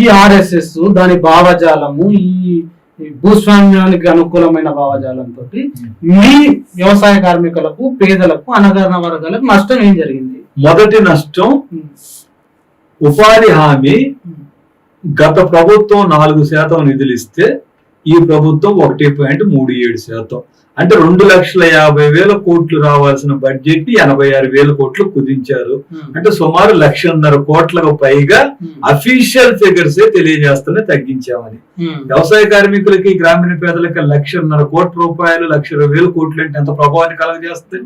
ఈ ఆర్ఎస్ఎస్ దాని భావజాలము ఈ భూస్వామ్యానికి అనుకూలమైన భావజాలంతో మీ వ్యవసాయ కార్మికులకు, పేదలకు, అనగారిన వర్గాలకు నష్టం ఏం జరిగింది? మొదటి నష్టం ఉపాధి హామీ. గత ప్రభుత్వం 4% నిధులు ఇస్తే ఈ ప్రభుత్వం 1.37%, అంటే 2,50,000 కోట్లు రావాల్సిన బడ్జెట్ ని 86,000 కోట్లు కుదించారు. అంటే సుమారు 1,50,000 కోట్లకు పైగా అఫీషియల్ ఫిగర్స్ తెలియజేస్తూనే తగ్గించామని. వ్యవసాయ కార్మికులకి, గ్రామీణ పేదలకి 1,50,000 కోట్ల రూపాయలు, 1,20,000 కోట్లు అంటే ఎంత ప్రభావాన్ని కలగజేస్తాయి.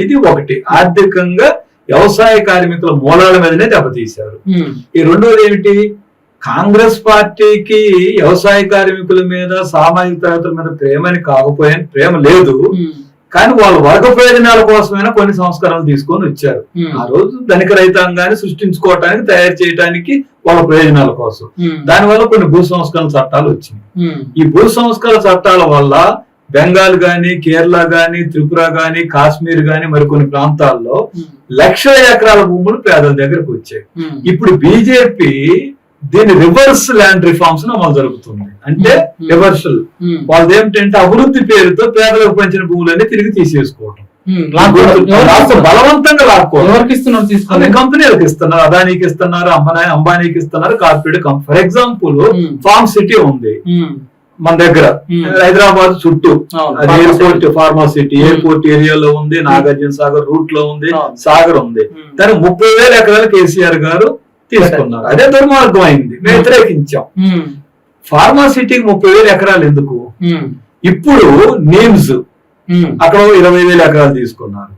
ఇది ఒకటి. ఆర్థికంగా వ్యవసాయ కార్మికుల మూలాల మీదనే దెబ్బతీశారు. ఈ రెండోది ఏమిటి, కాంగ్రెస్ పార్టీకి వ్యవసాయ కార్మికుల మీద, సామాజిక తరగతుల మీద ప్రేమ లేదు, కానీ వాళ్ళ వర్గ ప్రయోజనాల కోసమైనా కొన్ని సంస్కరణలు తీసుకొని వచ్చారు. ఆ రోజు ధనిక రైతాంగాన్ని సృష్టించుకోవటానికి, తయారు చేయడానికి, వాళ్ళ ప్రయోజనాల కోసం. దానివల్ల కొన్ని భూ సంస్కరణ చట్టాలు వచ్చినాయి. ఈ భూ సంస్కరణ చట్టాల వల్ల బెంగాల్ గాని, కేరళ గాని, త్రిపుర గాని, కాశ్మీర్ గాని మరికొన్ని ప్రాంతాల్లో 1,00,000 ఎకరాల భూములు పేదల దగ్గరకు వచ్చాయి. ఇప్పుడు బీజేపీ దీని రివర్స్ ల్యాండ్ రిఫార్మ్స్ అమలు జరుగుతుంది. అంటే రివర్సల్ వాళ్ళది ఏమిటంటే అభివృద్ధి పేరుతో పేదలకు పంచిన భూములన్నీ తిరిగి తీసేసుకోవటం, బలవంతంగా లాక్కోవడం. కంపెనీలకు ఇస్తున్నారు, అదానికి ఇస్తున్నారు, అంబానీకి ఇస్తున్నారు, corporate company. For example pharma city ఉంది మన దగ్గర, హైదరాబాద్ చుట్టూ ఎయిర్పోర్ట్, ఫార్మా సిటీ ఎయిర్పోర్ట్ ఏరియాలో ఉంది, నాగార్జున సాగర్ రూట్ లో ఉంది, సాగర్ ఉంది. దానికి 30,000 ఎకరాలు కేసీఆర్ గారు తీసుకున్నారు. అదే దుర్మార్గం అయింది, మేము వ్యతిరేకించాం. ఫార్మా సిటీకి 30,000 ఎకరాలు ఎందుకు? ఇప్పుడు నీమ్స్ అక్కడ 20,000 ఎకరాలు తీసుకున్నారు.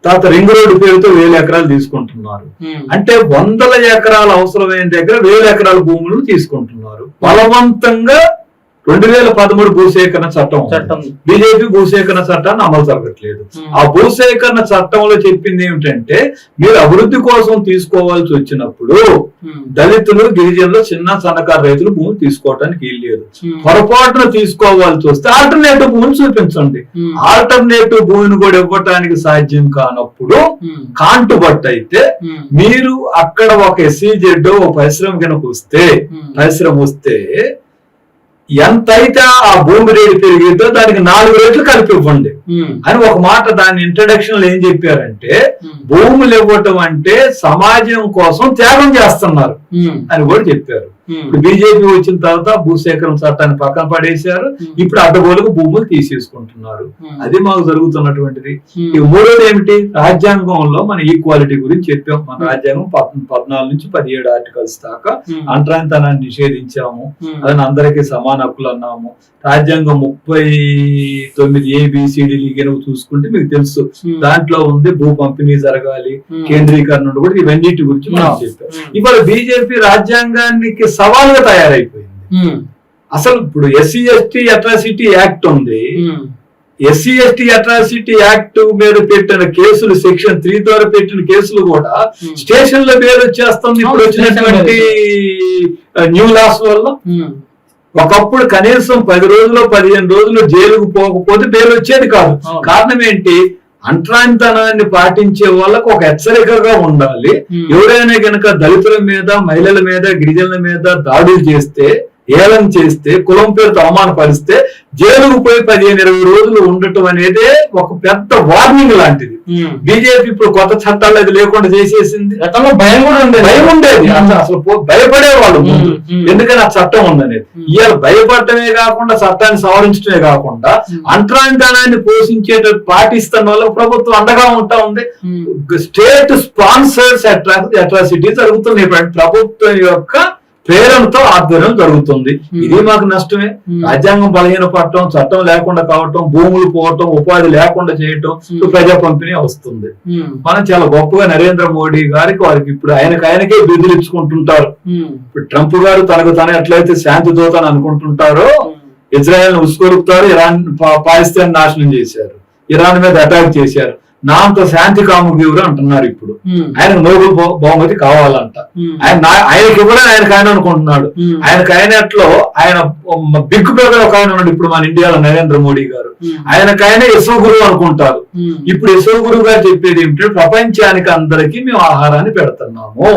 తర్వాత రింగ్ రోడ్డు పేరుతో 1,000 ఎకరాలు తీసుకుంటున్నారు. అంటే 100 ఎకరాలు అవసరమైన దగ్గర 1,000 ఎకరాల భూములు తీసుకుంటున్నారు బలవంతంగా. 2013 భూసేకరణ చట్టం, బీజేపీ భూసేకరణ చట్టాన్ని అమలు జరగట్లేదు. ఆ భూసేకరణ చట్టంలో చెప్పింది ఏమిటంటే, మీరు అభివృద్ధి కోసం తీసుకోవాల్సి వచ్చినప్పుడు దళితులు, గిరిజనులు, చిన్న సన్నకారు రైతులు భూమి తీసుకోవడానికి వీల్లేదు. పొరపాటున తీసుకోవాల్సి వస్తే ఆల్టర్నేటివ్ భూమిని చూపించండి. ఆల్టర్నేటివ్ భూమిని కూడా ఇవ్వటానికి సాధ్యం కానప్పుడు కాంటుబట్టు అయితే మీరు అక్కడ ఒక SEZ ఒక పరిశ్రమ కనుక వస్తే ఎంతైతే ఆ భూమి రేటు పెరిగిద్దో దానికి 4 రెట్లు కలిపి ఇవ్వండి అని ఒక మాట దాని ఇంట్రడక్షన్ లో ఏం చెప్పారంటే, భూములు ఇవ్వటం అంటే సమాజం కోసం త్యాగం చేస్తున్నారు అని కూడా చెప్పారు. ఇప్పుడు బీజేపీ వచ్చిన తర్వాత భూసేకరణ చట్టాన్ని పక్కన పడేశారు. ఇప్పుడు అడ్డగోలుకు భూములు తీసేసుకుంటున్నారు. అది మాకు జరుగుతున్నటువంటిది. ఇక మూడోది ఏమిటి, రాజ్యాంగంలో మన ఈక్వాలిటీ గురించి చెప్పాం. మన రాజ్యాంగం 14 నుంచి 17 ఆర్టికల్స్ దాకా అంటరానితనాన్ని నిషేధించాము, అదని అందరికీ సమాన హక్కులు అన్నాము. రాజ్యాంగం 39 ABCD చూసుకుంటే మీకు తెలుసు, దాంట్లో ఉంది భూ పంపిణీ జరగాలి, కేంద్రీకరణ కూడా, ఇవన్నిటి గురించి మనం చెప్పాం. ఇవాళ బీజేపీ రాజ్యాంగానికి సవాలుగా తయారైపోయింది. అసలు ఇప్పుడు SC/ST అట్రాసిటీ యాక్ట్ ఉంది. SC/ST అట్రాసిటీ యాక్ట్ మీద పెట్టిన కేసులు, సెక్షన్ 3 ద్వారా పెట్టిన కేసులు కూడా స్టేషన్ లో బెయిల్ వచ్చేస్తుంది. ఇప్పుడు వచ్చినటువంటి న్యూ లాస్ వల్ల. ఒకప్పుడు కనీసం 10 రోజులు 15 రోజులు జైలుకు పోకపోతే బెయిల్ వచ్చేది కాదు. కారణం ఏంటి, అంటరానితనాన్ని పాటించే వాళ్ళకు ఒక హెచ్చరికగా ఉండాలి. ఎవరైనా గనక దళితుల మీద, మహిళల మీద, గిరిజనుల మీద దాడులు చేస్తే, ఏలం చేస్తే, కులం పేరుతో అవమానపరిస్తే జైలుకు పోయి 15-20 రోజులు ఉండటం అనేది ఒక పెద్ద వార్నింగ్ లాంటిది. బీజేపీ ఇప్పుడు కొత్త చట్టాలు అది లేకుండా చేసేసింది. భయం ఉండేది, అసలు భయపడేవాళ్ళు ఎందుకని ఆ చట్టం ఉందనేది. ఇవాళ భయపడటమే కాకుండా, చట్టాన్ని సవరించడమే కాకుండా, అంటరానితనాన్ని పోషించేటట్టు పాటిస్తున్న వాళ్ళకి ప్రభుత్వం అండగా ఉంటా ఉంది. స్టేట్ స్పాన్సర్స్ అట్రాసిటీ జరుగుతున్నాయి. ప్రభుత్వం యొక్క ప్రేరణతో ఆధ్వర్యం జరుగుతుంది. ఇది మాకు నష్టమే. రాజ్యాంగం బలహీనపడటం, చట్టం లేకుండా కావటం, భూములు పోవటం, ఉపాధి లేకుండా చేయటం, ప్రజా పంపిణీ వస్తుంది. మనం చాలా గొప్పగా నరేంద్ర మోడీ గారికి, వారికి ఇప్పుడు ఆయనకే బిరుదులు ఇచ్చుకుంటుంటారు. ఇప్పుడు ట్రంప్ గారు తనకు తన ఎట్లయితే శాంతి దూత అని అనుకుంటుంటారో, ఇజ్రాయెల్ ను ఉసుకొలుపుతారు. పాకిస్తాన్ నాశనం చేశారు, ఇరాన్ మీద అటాక్ చేశారు. నా అంత శాంతి కాముగివురు అంటున్నారు ఇప్పుడు. ఆయనకు నోబెల్ బహుమతి కావాలంట. ఆయనకి ఇవ్వడం ఆయనకు ఆయన అనుకుంటున్నాడు. ఆయనకు ఆయనట్లో ఆయన బిగ్ బ్రదర్ ఒక ఆయన ఉన్నాడు ఇప్పుడు మన ఇండియాలో, నరేంద్ర మోడీ గారు. ఆయనకు ఆయన యశో గురువు అనుకుంటారు. ఇప్పుడు యశో గురువు గారు చెప్పేది ఏమిటంటే ప్రపంచానికి అందరికీ మేము ఆహారాన్ని పెడుతున్నాము,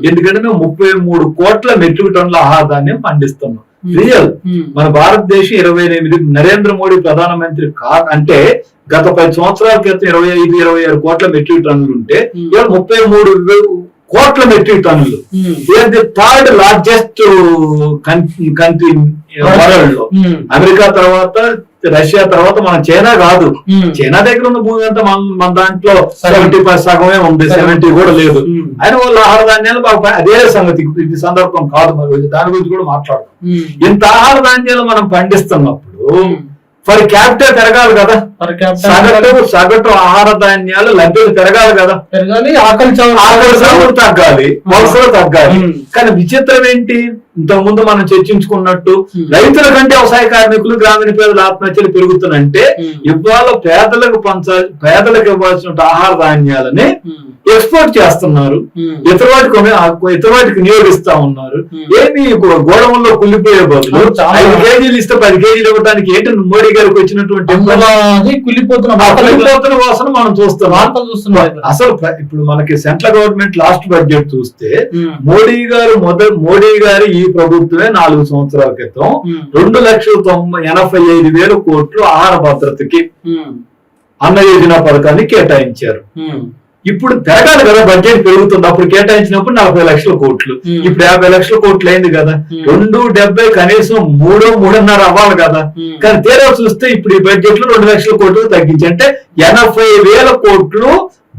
ఎందుకంటే మేము 33 కోట్ల మెట్రిక్ టన్నుల ఆహార ధాన్యం పండిస్తున్నాం. రియల్ మన భారతదేశం 28 నరేంద్ర మోడీ ప్రధానమంత్రి అంటే గత 10 సంవత్సరాల క్రితం 25-26 కోట్ల మెట్రిక్ టన్నులు ఉంటే ఇవాళ 33 కోట్ల మెట్రిక్ టన్నులు. థర్డ్ లార్జెస్ట్ కంట్రీ వరల్డ్ లో. అమెరికా తర్వాత, రష్యా తర్వాత మన చైనా కాదు. చైనా దగ్గర ఉన్న భూమి అంతా మన దాంట్లో 70% సగమే ఉంది, 70 కూడా లేదు. ఆయన వాళ్ళ ఆహార ధాన్యాలు అదే సంగతి, ఇది సందర్భం కాదు, మరి దాని గురించి కూడా మాట్లాడదాం. ఇంత ఆహార ధాన్యాలు మనం పండిస్తున్నప్పుడు ఫర్ క్యాపిటల్ పెరగాలి కదా, సగటు ఆహార ధాన్యాలు లభ్యత పెరగాలి కదా, ఆకలి చావులు తగ్గాలి, వలసలు తగ్గాలి. కానీ విచిత్రం ఏంటి, ఇంతకు ముందు మనం చర్చించుకున్నట్టు రైతుల కంటే వ్యవసాయ కార్మికులు, గ్రామీణ పేదల ఆత్మహత్యలు పెరుగుతున్నాయంటే ఇవాళ పేదలకు ఇవ్వాల్సిన ఆహార ధాన్యాలని ఎక్స్పోర్ట్ చేస్తున్నారు, ఇతర వాటికి వినియోగిస్తా ఉన్నారు. ఏమి గోడవంలో కుళ్ళిపోయే బదులు 5 కేజీలు ఇస్తే 10 కేజీలు ఇవ్వడానికి ఏంటి మోడీ గారికి వచ్చినటువంటి కుళ్ళిపోతున్న వాసన మనం చూస్తున్నాం. అసలు ఇప్పుడు మనకి సెంట్రల్ గవర్నమెంట్ లాస్ట్ బడ్జెట్ చూస్తే మోడీ గారు ఈ ప్రభుత్వమే 4 సంవత్సరాల క్రితం 2,85,000 కోట్లు ఆహార భద్రతకి అన్న యోజన పథకాన్ని కేటాయించారు. ఇప్పుడు పెరగాలి కదా, బడ్జెట్ పెరుగుతుంది. అప్పుడు కేటాయించినప్పుడు 40 లక్షల కోట్లు, ఇప్పుడు 50 లక్షల కోట్లు అయింది కదా. 270 కనీసం 3.5 అవ్వాలి కదా. కానీ తేడా చూస్తే ఇప్పుడు ఈ బడ్జెట్ లో 2 లక్షల కోట్లు తగ్గించి, అంటే 80,000 కోట్లు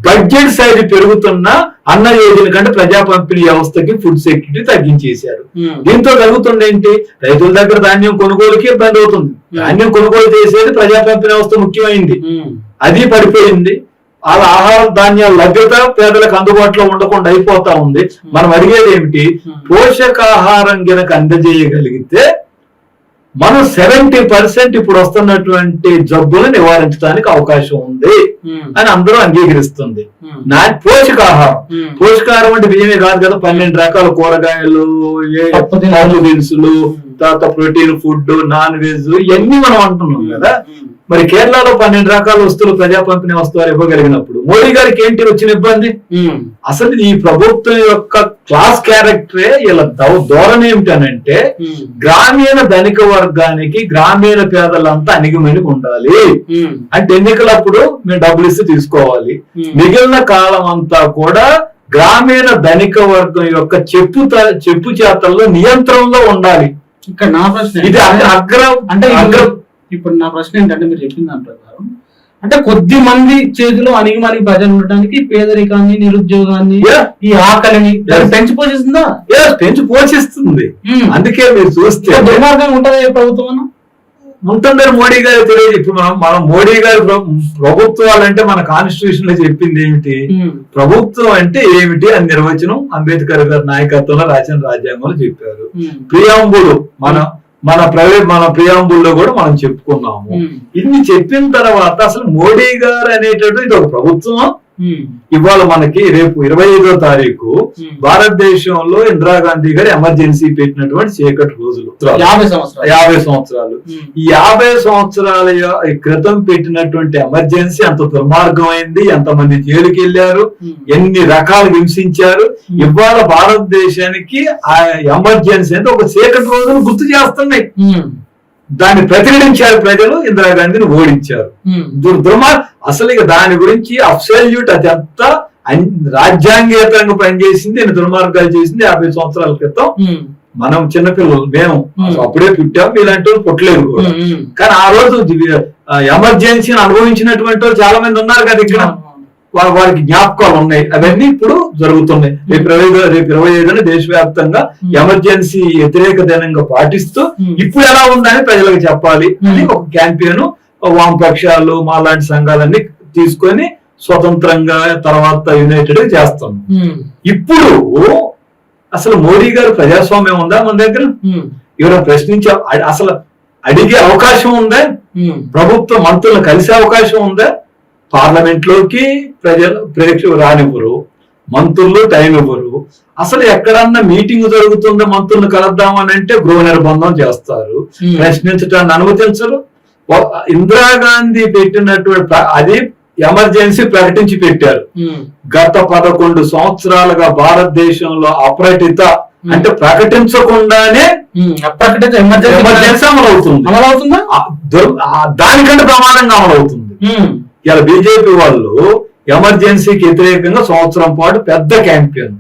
బడ్జెట్ సైజ్ పెరుగుతున్న అన్న యోజన కంటే ప్రజా పంపిణీ వ్యవస్థకి ఫుడ్ సెక్యూరిటీ తగ్గించేశారు. దీంతో కలుగుతుంది ఏంటి, రైతుల దగ్గర ధాన్యం కొనుగోలుకి ఇబ్బంది అవుతుంది. ధాన్యం కొనుగోలు చేసేది ప్రజా పంపిణీ వ్యవస్థ ముఖ్యమైంది, అది పడిపోయింది. వాళ్ళ ఆహార ధాన్యాల లభ్యత పేదలకు అందుబాటులో ఉండకుండా అయిపోతా ఉంది. మనం అడిగేది ఏమిటి, పోషకాహారం గనక అందజేయగలిగితే మనం 70% ఇప్పుడు వస్తున్నటువంటి జబ్బులు నివారించడానికి అవకాశం ఉంది అని అందరూ అంగీకరిస్తుంది. పోషకాహారం అంటే బియ్యమే కాదు కదా, 12 రకాల కూరగాయలు, దినుసులు, తర్వాత ప్రోటీన్ ఫుడ్, నాన్ వెజ్, ఇవన్నీ మనం అంటున్నాం కదా. మరి కేరళలో 12 రకాల వస్తువులు ప్రజా పంపిణీ వస్తువులు ఇవ్వగలిగినప్పుడు మోడీ గారికి ఏంటి వచ్చిన ఇబ్బంది? అసలు ఈ ప్రభుత్వం యొక్క క్లాస్ క్యారెక్టరే ఇలా ధోరణి ఏమిటనంటే గ్రామీణ ధనిక వర్గానికి గ్రామీణ పేదలంతా అణిగిమణిగి ఉండాలి. అంటే ఎన్నికలప్పుడు మేము డబ్బులు ఇస్తే తీసుకోవాలి, మిగిలిన కాలం అంతా కూడా గ్రామీణ ధనిక వర్గం యొక్క చెప్పు చేతల్లో నియంత్రణలో ఉండాలి. ఇక్కడ నా ప్రశ్న ఇది అగ్రం. ఇప్పుడు నా ప్రశ్న ఏంటంటే, మీరు చెప్పిన దాని ప్రకారం అంటే కొద్ది మంది చేతిలో అణిగిమణి ప్రజలు ఉండటానికి పేదరికాన్ని, నిరుద్యోగాన్ని, ఈ ఆకలిని పెంచి పోషిస్తుందా? పెంచి పోషిస్తుంది. అందుకే మీరు చూస్తే దుర్మార్గంగా ఉంటుందా ప్రభుత్వం? ఉంటుందని మోడీ గారు తెలియదు. ఇప్పుడు మనం మోడీ గారు ప్రభుత్వాలంటే మన కాన్స్టిట్యూషన్ లో చెప్పింది ఏమిటి, ప్రభుత్వం అంటే ఏమిటి అని నిర్వచనం అంబేద్కర్ గారి నాయకత్వంలో రాసిన రాజ్యాంగంలో చెప్పారు. ప్రియాంబులు మన ప్రియాంబుల్లో కూడా మనం చెప్పుకున్నాము. ఇన్ని చెప్పిన తర్వాత అసలు మోడీ గారు అనేటటువంటి ఇది ఒక ప్రభుత్వం. ఇవాళ మనకి రేపు 25వ తారీఖు భారతదేశంలో ఇందిరాగాంధీ గారు ఎమర్జెన్సీ పెట్టినటువంటి చీకటి రోజులు, 50 సంవత్సరాలు. ఈ 50 సంవత్సరాల క్రితం పెట్టినటువంటి ఎమర్జెన్సీ అంత దుర్మార్గమైంది. ఎంతమంది జైలుకి వెళ్ళారు, ఎన్ని రకాలు హింసించారు. ఇవాళ భారతదేశానికి ఆ ఎమర్జెన్సీ అంటే ఒక చీకటి రోజులు గుర్తు చేస్తున్నాయి. దాన్ని ప్రతిఘటించారు ప్రజలు, ఇందిరాగాంధీని ఓడించారు. అసలు ఇక దాని గురించి అబ్సల్యూట్ అదంతా రాజ్యాంగేతరంగా పనిచేసింది, దుర్మార్గాలు చేసింది 50 సంవత్సరాల క్రితం. మనం చిన్నపిల్లలు, మేము అప్పుడే పుట్టాం, ఇలాంటి వాళ్ళు పుట్టలేదు కూడా. కానీ ఆ రోజు ఎమర్జెన్సీని అనుభవించినటువంటి వాళ్ళు చాలా మంది ఉన్నారు కదా ఇక్కడ. వారికి జ్ఞాపకాలు ఉన్నాయి, అవన్నీ ఇప్పుడు జరుగుతున్నాయి. రేపు 25న దేశవ్యాప్తంగా ఎమర్జెన్సీ వ్యతిరేక దినంగా పాటిస్తూ ఇప్పుడు ఎలా ఉందని ప్రజలకు చెప్పాలి అని ఒక క్యాంపెయిన్ వామపక్షాలు మా లాంటి సంఘాలన్నీ తీసుకొని స్వతంత్రంగా తర్వాత యునైటెడ్ చేస్తాం. ఇప్పుడు అసలు మోడీ గారు ప్రజాస్వామ్యం ఉందా మన దగ్గర? ఎవరైనా ప్రశ్నించే అసలు అడిగే అవకాశం ఉందా? ప్రభుత్వ మంత్రులను కలిసే అవకాశం ఉందా? పార్లమెంట్ లోకి ప్రేక్షకులు రానివ్వరు, మంత్రులు టైం ఇవ్వరు. అసలు ఎక్కడన్నా మీటింగ్ జరుగుతుందో మంత్రులను కలుద్దామని అంటే గృహ నిర్బంధం చేస్తారు, ప్రశ్నించడాన్ని అనుమతించరు. ఇందిరాగాంధీ పెట్టినటువంటి అది ఎమర్జెన్సీ ప్రకటించి పెట్టారు. గత 11 సంవత్సరాలుగా భారతదేశంలో అప్రకటిత అంటే ప్రకటించకుండానే ఎమర్జెన్సీ అమలవుతుందా, దానికంటే ప్రమాదంగా అమలవుతుంది. ఇలా బీజేపీ వాళ్ళు ఎమర్జెన్సీకి వ్యతిరేకంగా సంవత్సరం పాటు పెద్ద క్యాంపెయిన్